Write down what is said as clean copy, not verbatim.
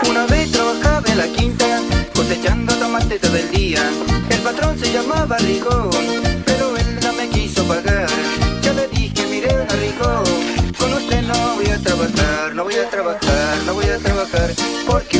Una vez trabajaba en la quinta, cosechando tomate todo el día. El patrón se llamaba Ricón, pero él no me quiso pagar. Yo le dije, mire, Ricón, con usted no voy a trabajar, no voy a trabajar, no voy a trabajar, porque